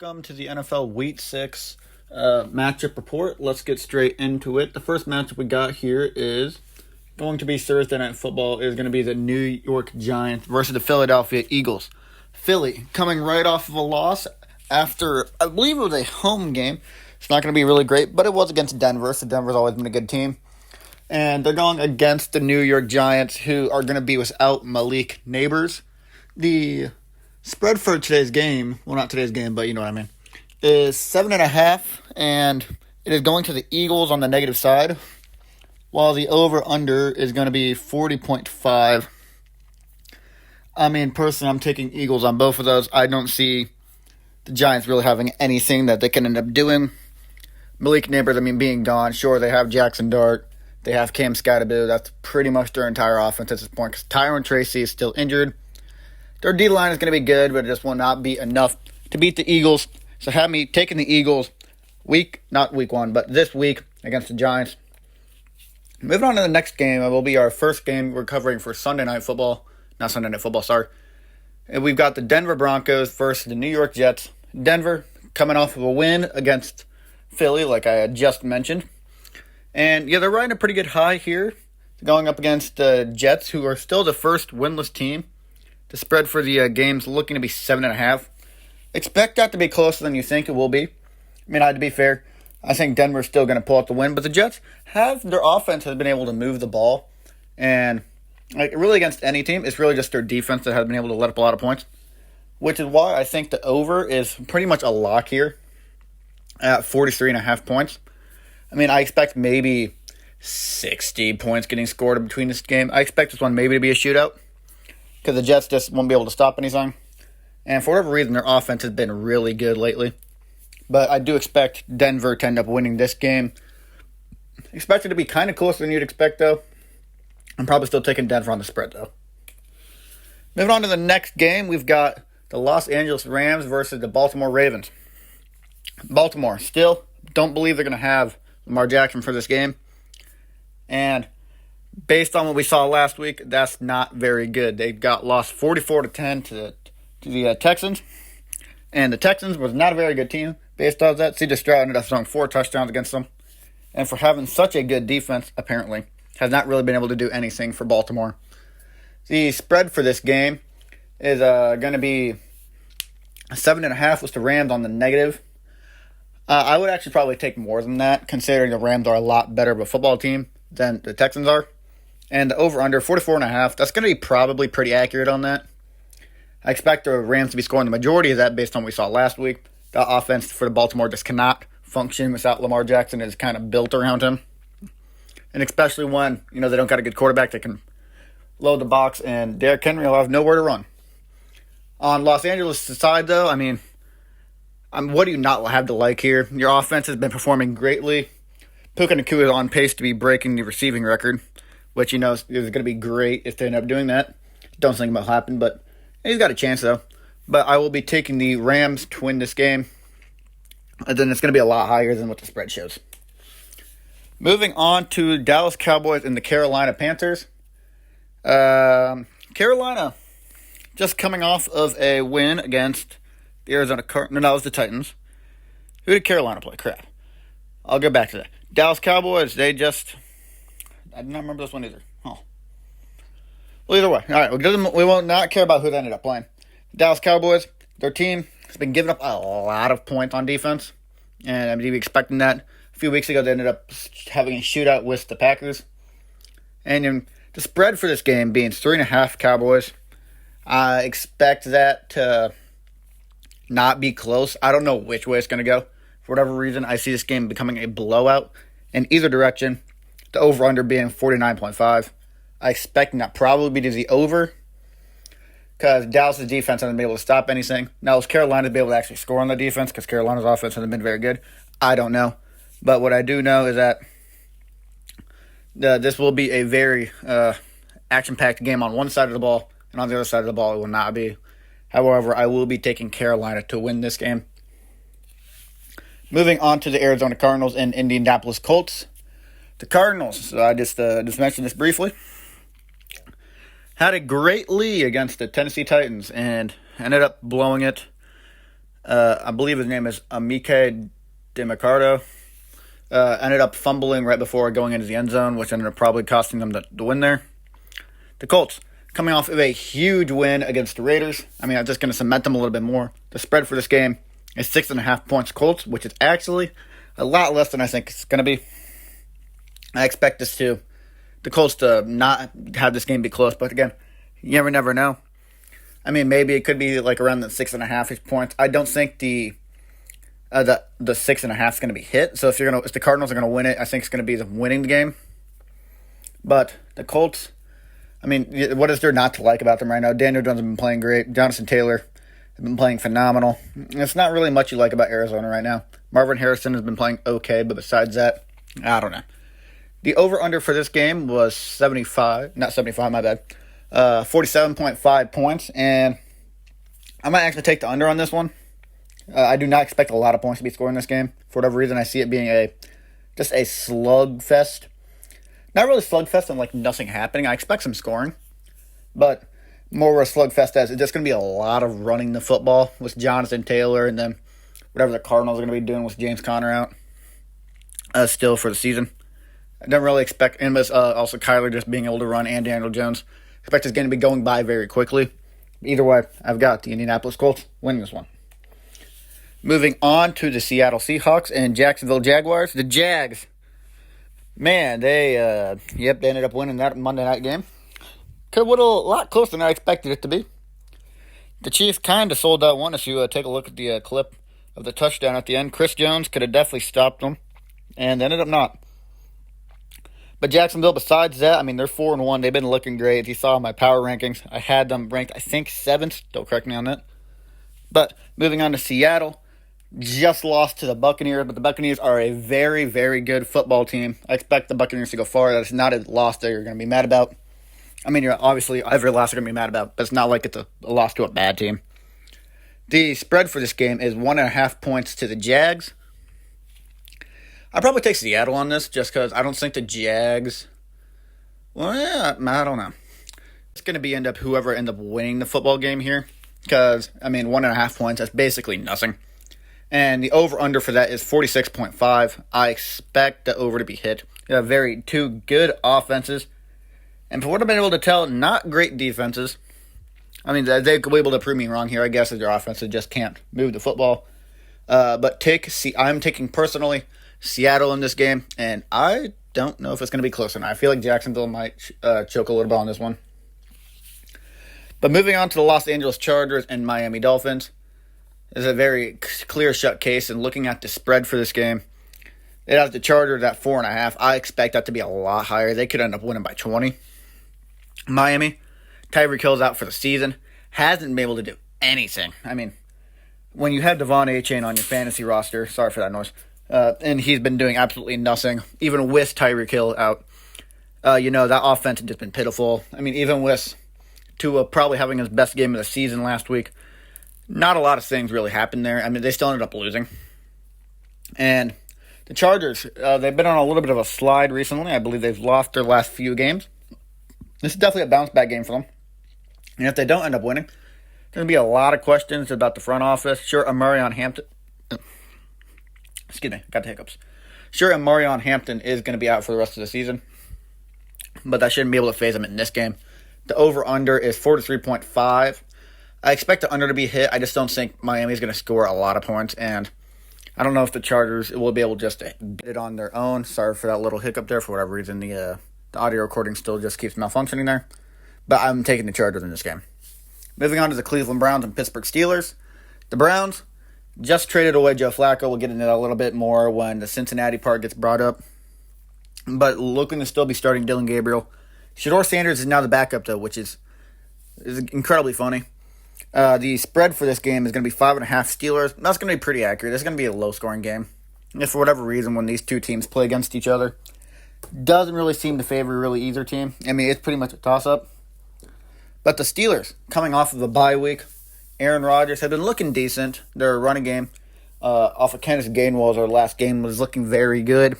Welcome to the NFL Week 6 matchup report. Let's get straight into it. The first matchup we got here is going to be Thursday Night Football. Is going to be the New York Giants versus the Philadelphia Eagles. Philly coming right off of a loss after, I believe it was a home game. It's not going to be really great, but it was against Denver, so Denver's always been a good team. And they're going against the New York Giants, who are going to be without Malik Nabers. The spread for today's game, well, not today's game, but you know what I mean, is 7.5, and it is going to the Eagles on the negative side, while the over-under is going to be 40.5. I mean, personally, I'm taking Eagles on both of those. I don't see the Giants really having anything that they can end up doing. Malik Nabers, being gone, sure, they have Jackson Dart, they have Cam Skattebo. That's pretty much their entire offense at this point, because Tyron Tracy is still injured. Their D-line is going to be good, but it just will not be enough to beat the Eagles. So have me taking the Eagles not week one, but this week against the Giants. Moving on to the next game, it will be our first game we're covering for Sunday Night Football. Not Sunday Night Football, sorry. And we've got the Denver Broncos versus the New York Jets. Denver coming off of a win against Philly, like I had just mentioned. And yeah, they're riding a pretty good high here, going up against the Jets, who are still the first winless team. The spread for the game's looking to be 7.5. Expect that to be closer than you think it will be. To be fair, I think Denver's still going to pull out the win, but the Jets their offense has been able to move the ball, and really against any team, it's really just their defense that has been able to let up a lot of points, which is why I think the over is pretty much a lock here at 43.5 points. I expect maybe 60 points getting scored between this game. I expect this one maybe to be a shootout, because the Jets just won't be able to stop anything. And for whatever reason, their offense has been really good lately. But I do expect Denver to end up winning this game. Expect it to be kind of closer than you'd expect, though. I'm probably still taking Denver on the spread, though. Moving on to the next game, we've got the Los Angeles Rams versus the Baltimore Ravens. Baltimore still don't believe they're going to have Lamar Jackson for this game. And based on what we saw last week, that's not very good. They got lost 44-10 to the Texans. And the Texans was not a very good team. Based on that, C.J. Stroud ended up throwing 4 touchdowns against them. And for having such a good defense, apparently, has not really been able to do anything for Baltimore. The spread for this game is going to be 7.5 with the Rams on the negative. I would actually probably take more than that, considering the Rams are a lot better of a football team than the Texans are. And the over-under, 44.5, that's going to be probably pretty accurate on that. I expect the Rams to be scoring the majority of that based on what we saw last week. The offense for the Baltimore just cannot function without Lamar Jackson. It is kind of built around him. And especially when, they don't got a good quarterback that can load the box, and Derrick Henry will have nowhere to run. On Los Angeles' side, though, what do you not have to like here? Your offense has been performing greatly. Puka Nacua is on pace to be breaking the receiving record, which, is going to be great if they end up doing that. Don't think it'll happen, but he's got a chance, though. But I will be taking the Rams to win this game. And then it's going to be a lot higher than what the spread shows. Moving on to Dallas Cowboys and the Carolina Panthers. Carolina just coming off of a win against the Arizona Cardinals. No, that was the Titans. Who did Carolina play? Crap. I'll go back to that. Dallas Cowboys, I did not remember this one either. Oh. Well, either way. All right, we won't not care about who they ended up playing. Dallas Cowboys, their team has been giving up a lot of points on defense. And I'm expecting that. A few weeks ago, they ended up having a shootout with the Packers. And the spread for this game being 3.5 Cowboys, I expect that to not be close. I don't know which way it's going to go. For whatever reason, I see this game becoming a blowout in either direction. The over-under being 49.5. I expect that probably be to the over, because Dallas' defense hasn't been able to stop anything. Now, is Carolina be able to actually score on the defense, because Carolina's offense hasn't been very good? I don't know. But what I do know is that this will be a very action-packed game on one side of the ball, and on the other side of the ball it will not be. However, I will be taking Carolina to win this game. Moving on to the Arizona Cardinals and Indianapolis Colts. The Cardinals, I just mentioned this briefly, had a great lead against the Tennessee Titans and ended up blowing it. I believe his name is Amike DeMarcado. Ended up fumbling right before going into the end zone, which ended up probably costing them the win there. The Colts, coming off of a huge win against the Raiders. I mean, I'm just going to cement them a little bit more. The spread for this game is 6.5 points Colts, which is actually a lot less than I think it's going to be. I expect the Colts to not have this game be close, but again, you never know. I mean, maybe it could be like around the 6.5 points. I don't think the 6.5 is going to be hit. So if the Cardinals are going to win it, I think it's going to be them winning the game. But the Colts, I mean, what is there not to like about them right now? Daniel Jones has been playing great. Jonathan Taylor has been playing phenomenal. It's not really much you like about Arizona right now. Marvin Harrison has been playing okay, but besides that, I don't know. The over-under for this game was 47.5 points, and I might actually take the under on this one. I do not expect a lot of points to be scored in this game. For whatever reason, I see it being just a slugfest. Not really slugfest and like nothing happening. I expect some scoring, but more of a slugfest as it's just going to be a lot of running the football with Jonathan Taylor and then whatever the Cardinals are going to be doing with James Conner out still for the season. I don't really expect, and with also Kyler just being able to run and Daniel Jones. I expect this game to be going by very quickly. Either way, I've got the Indianapolis Colts winning this one. Moving on to the Seattle Seahawks and Jacksonville Jaguars. The Jags, man, they ended up winning that Monday night game. Could have went a lot closer than I expected it to be. The Chiefs kind of sold that one. If you take a look at the clip of the touchdown at the end, Chris Jones could have definitely stopped them, and ended up not. But Jacksonville, besides that, I mean, they're 4-1. They've been looking great. If you saw my power rankings, I had them ranked, I think, 7th. Don't correct me on that. But moving on to Seattle, just lost to the Buccaneers, but the Buccaneers are a very, very good football team. I expect the Buccaneers to go far. That's not a loss that you're going to be mad about. I mean, you're obviously every loss you're going to be mad about, but it's not like it's a loss to a bad team. The spread for this game is 1.5 points to the Jags. I'd probably take Seattle on this just because I don't think the Jags... Well, yeah, I don't know. It's going to end up whoever ends up winning the football game here. Because, I mean, 1.5 points, that's basically nothing. And the over-under for that is 46.5. I expect the over to be hit. They have two good offenses. And for what I've been able to tell, not great defenses. I mean, they could be able to prove me wrong here. I guess that their offenses just can't move the football. But I'm taking personally Seattle in this game, and I don't know if it's going to be close enough. I feel like Jacksonville might choke a little bit on this one. But moving on to the Los Angeles Chargers and Miami Dolphins, is a very clear-shut case, and looking at the spread for this game, it has the Chargers at 4.5. I expect that to be a lot higher. They could end up winning by 20. Miami, Tyreek Hill's out for the season, hasn't been able to do anything. I mean, when you have Devon Achane on your fantasy roster, sorry for that noise, and he's been doing absolutely nothing, even with Tyreek Hill out, that offense has just been pitiful. I mean, even with Tua probably having his best game of the season last week, not a lot of things really happened there. I mean, they still ended up losing. And the Chargers, they've been on a little bit of a slide recently. I believe they've lost their last few games. This is definitely a bounce-back game for them. And if they don't end up winning, there's going to be a lot of questions about the front office. Sure, Amarion Hampton... Excuse me, got the hiccups. Sure, Amarion Hampton is going to be out for the rest of the season, but that shouldn't be able to phase him in this game. The over-under is 43.5. I expect the under to be hit. I just don't think Miami's going to score a lot of points, and I don't know if the Chargers will be able just to get it on their own. Sorry for that little hiccup there. For whatever reason, the audio recording still just keeps malfunctioning there. But I'm taking the Chargers in this game. Moving on to the Cleveland Browns and Pittsburgh Steelers. The Browns just traded away Joe Flacco. We'll get into that a little bit more when the Cincinnati part gets brought up. But looking to still be starting Dylan Gabriel. Shedeur Sanders is now the backup, though, which is incredibly funny. The spread for this game is going to be 5.5 Steelers. That's going to be pretty accurate. This is going to be a low-scoring game. If for whatever reason, when these two teams play against each other, doesn't really seem to favor really either team. I mean, it's pretty much a toss-up. But the Steelers, coming off of a bye week, Aaron Rodgers have been looking decent. Their running game off of Kenneth Gainwell's our last game was looking very good.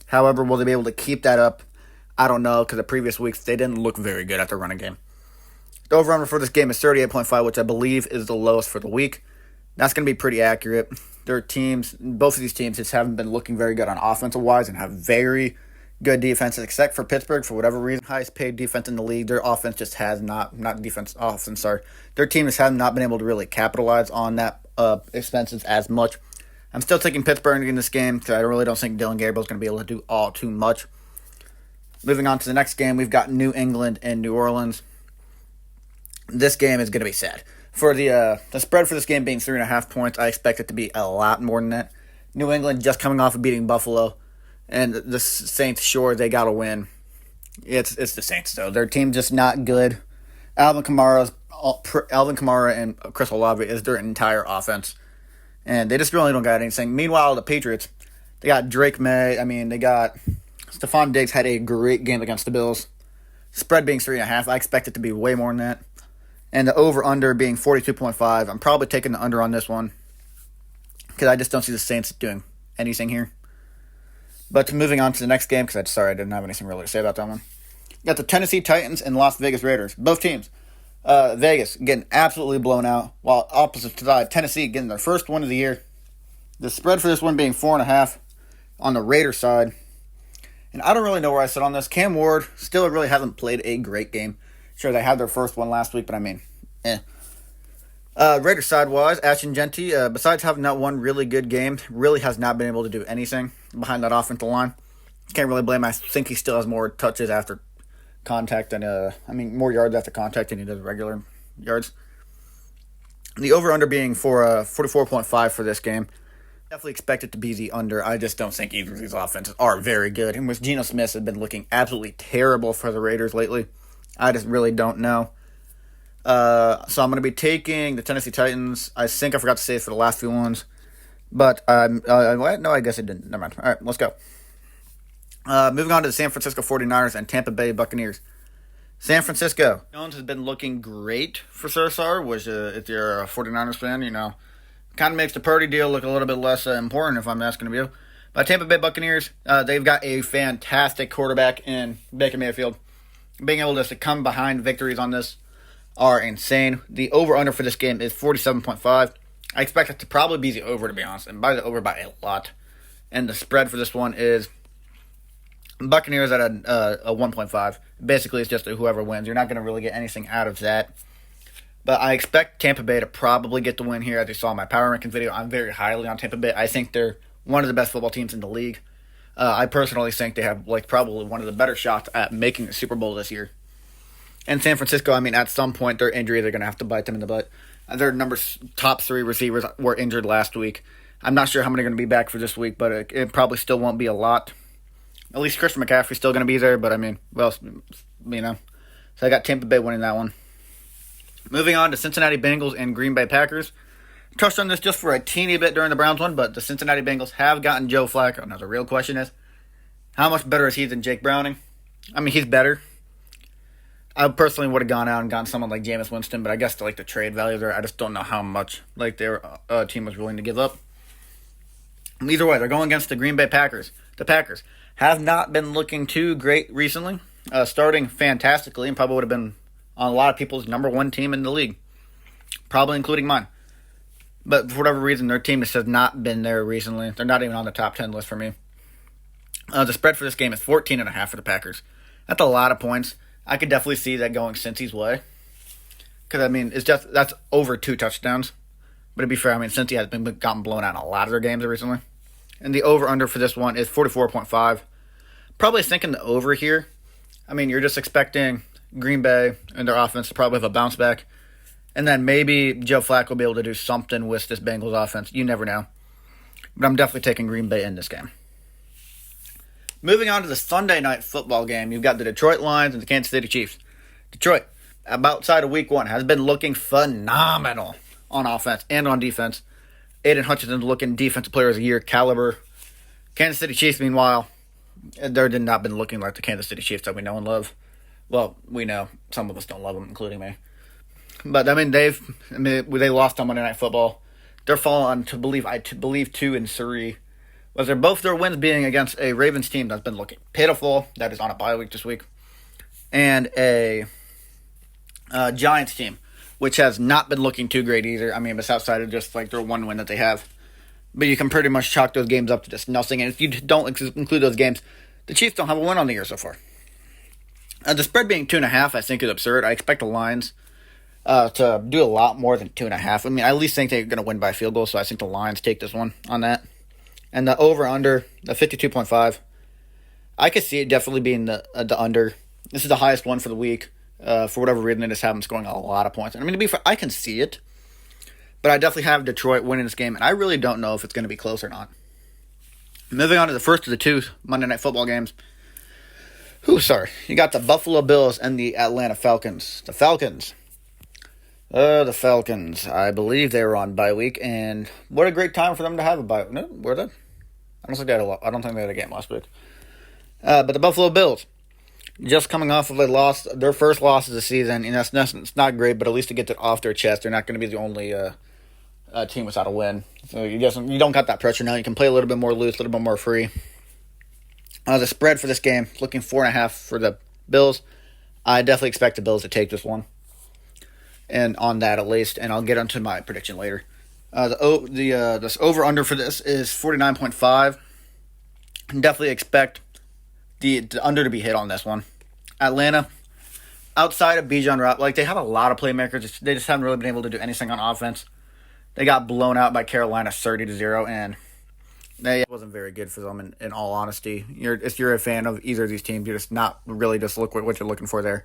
However, will they be able to keep that up? I don't know, because the previous weeks they didn't look very good at the running game. The over-under for this game is 38.5, which I believe is the lowest for the week. That's going to be pretty accurate. Both of these teams just haven't been looking very good on offensive wise and have very good defenses, except for Pittsburgh, for whatever reason. Highest paid defense in the league. Their offense just has not defense, offense, sorry. Their team just have not been able to really capitalize on that expenses as much. I'm still taking Pittsburgh in this game because I really don't think Dylan Gabriel is going to be able to do all too much. Moving on to the next game, we've got New England and New Orleans. This game is going to be sad. For the spread for this game being 3.5 points, I expect it to be a lot more than that. New England just coming off of beating Buffalo, and the Saints, sure, they got to win. It's the Saints, though. Their team just not good. Alvin Kamara and Chris Olave is their entire offense, and they just really don't got anything. Meanwhile, the Patriots, they got Drake May. They got Stephon Diggs had a great game against the Bills. Spread being 3.5, I expect it to be way more than that. And the over-under being 42.5. I'm probably taking the under on this one because I just don't see the Saints doing anything here. But moving on to the next game, because I didn't have anything really to say about that one. You got the Tennessee Titans and Las Vegas Raiders. Both teams. Vegas getting absolutely blown out, while opposite side, Tennessee getting their first win of the year. The spread for this one being 4.5 on the Raiders side. And I don't really know where I sit on this. Cam Ward still really hasn't played a great game. Sure, they had their first one last week, but Raiders side-wise, Ashton Jeanty, besides having that one really good game, really has not been able to do anything behind that offensive line. Can't really blame him. I think he still has more touches after contact than, more yards after contact than he does regular yards. The over-under being for 44.5 for this game. Definitely expect it to be the under. I just don't think either of these offenses are very good. And with Geno Smith has been looking absolutely terrible for the Raiders lately. I just really don't know. So I'm going to be taking the Tennessee Titans. I think I forgot to say it for the last few ones. But, no, I guess I didn't. Never mind. All right, let's go. Moving on to the San Francisco 49ers and Tampa Bay Buccaneers. San Francisco. Jones has been looking great for Sarsar, which if you're a 49ers fan, kind of makes the Purdy deal look a little bit less important if I'm asking of you. But Tampa Bay Buccaneers, they've got a fantastic quarterback in Baker Mayfield. Being able to come behind victories on this are insane. The over-under for this game is 47.5. I expect it to probably be the over, to be honest, and by the over by a lot. And the spread for this one is Buccaneers at a 1.5. Basically, it's just whoever wins. You're not going to really get anything out of that. But I expect Tampa Bay to probably get the win here. As you saw in my power ranking video, I'm very highly on Tampa Bay. I think they're one of the best football teams in the league. I personally think they have probably one of the better shots at making the Super Bowl this year. And San Francisco, at some point, their injuries are going to have to bite them in the butt. Their top 3 receivers were injured last week. I'm not sure how many are going to be back for this week, but it probably still won't be a lot. At least Christian McCaffrey's still going to be there, but So I got Tampa Bay winning that one. Moving on to Cincinnati Bengals and Green Bay Packers. Touched on this just for a teeny bit during the Browns one, but the Cincinnati Bengals have gotten Joe Flacco. Now, the real question is, how much better is he than Jake Browning? He's better. I personally would have gone out and gotten someone like Jameis Winston, but I guess the trade value there, I just don't know how much their team was willing to give up. Either way, they're going against the Green Bay Packers. The Packers have not been looking too great recently, starting fantastically, and probably would have been on a lot of people's number 1 team in the league, probably including mine. But for whatever reason, their team just has not been there recently. They're not even on the top 10 list for me. The spread for this game is 14.5 for the Packers. That's a lot of points. I could definitely see that going Cincy's way. Because, that's over 2 touchdowns. But to be fair, Cincy has gotten blown out in a lot of their games recently. And the over-under for this one is 44.5. Probably thinking the over here. You're just expecting Green Bay and their offense to probably have a bounce back. And then maybe Joe Flacco will be able to do something with this Bengals offense. You never know. But I'm definitely taking Green Bay in this game. Moving on to the Sunday night football game, you've got the Detroit Lions and the Kansas City Chiefs. Detroit, outside of week 1, has been looking phenomenal on offense and on defense. Aiden Hutchinson's looking defensive player of the year caliber. Kansas City Chiefs, meanwhile, they've not been looking like the Kansas City Chiefs that we know and love. Well, we know. Some of us don't love them, including me. But, they lost on Monday Night Football. They're falling to believe 2-3. Was they're both their wins being against a Ravens team that's been looking pitiful, that is on a bye week this week, and a Giants team which has not been looking too great either. I mean, it's outside of just like their one win that they have. But you can pretty much chalk those games up to just nothing. And if you don't include those games, the Chiefs don't have a win on the year so far. The spread being 2.5, I think, is absurd. I expect the Lions to do a lot more than 2.5. I mean, I at least think they're going to win by a field goal, so I think the Lions take this one on that. And the over-under, the 52.5, I could see it definitely being the under. This is the highest one for the week. For whatever reason, they just have them scoring a lot of points. And I mean, to be fair, I can see it. But I definitely have Detroit winning this game, and I really don't know if it's going to be close or not. Moving on to the first of the two Monday Night Football games. You got the Buffalo Bills and the Atlanta Falcons. The Falcons, I believe they were on bye week, and what a great time for them to have a bye. No, were they? I don't think they had a game last week. But the Buffalo Bills, just coming off of their first loss of the season, and it's not great, but at least to get it off their chest, they're not going to be the only team without a win. So you don't got that pressure now. You can play a little bit more loose, a little bit more free. The spread for this game, looking 4.5 for the Bills. I definitely expect the Bills to take this one, and on that at least. And I'll get onto my prediction later. This over under for this is 49.5. Definitely expect the under to be hit on this one. Atlanta, outside of Bijan Robinson, they have a lot of playmakers. They just haven't really been able to do anything on offense. They got blown out by Carolina 30-0, and it wasn't very good for them. In all honesty, if you're a fan of either of these teams, you're just not really just look what you're looking for there.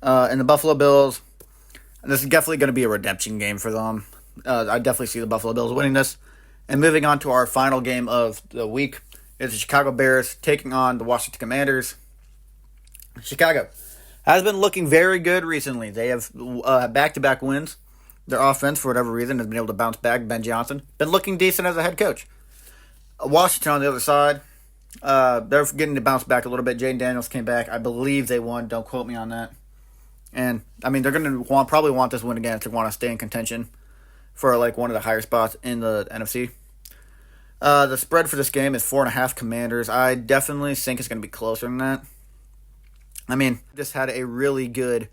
And the Buffalo Bills, this is definitely going to be a redemption game for them. I definitely see the Buffalo Bills winning this. And moving on to our final game of the week is the Chicago Bears taking on the Washington Commanders. Chicago has been looking very good recently. They have back-to-back wins. Their offense, for whatever reason, has been able to bounce back. Ben Johnson been looking decent as a head coach. Washington on the other side, they're getting to bounce back a little bit. Jaden Daniels came back. I believe they won. Don't quote me on that. And, I mean, they're going to probably want this win again if they want to stay in contention for, one of the higher spots in the NFC. The spread for this game is 4.5 Commanders. I definitely think it's going to be closer than that. I mean, just had a really good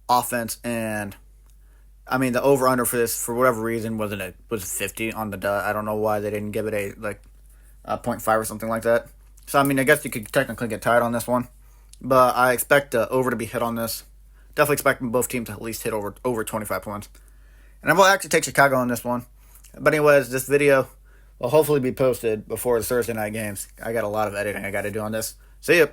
offense, and I mean, the over-under for this, for whatever reason, was 50 on the dot. I don't know why they didn't give it a 0.5 or something like that. So, I mean, I guess you could technically get tied on this one. But I expect the over to be hit on this. Definitely expecting both teams to at least hit over 25 points. And I will actually take Chicago on this one. But anyways, this video will hopefully be posted before the Thursday night games. I got a lot of editing I got to do on this. See ya.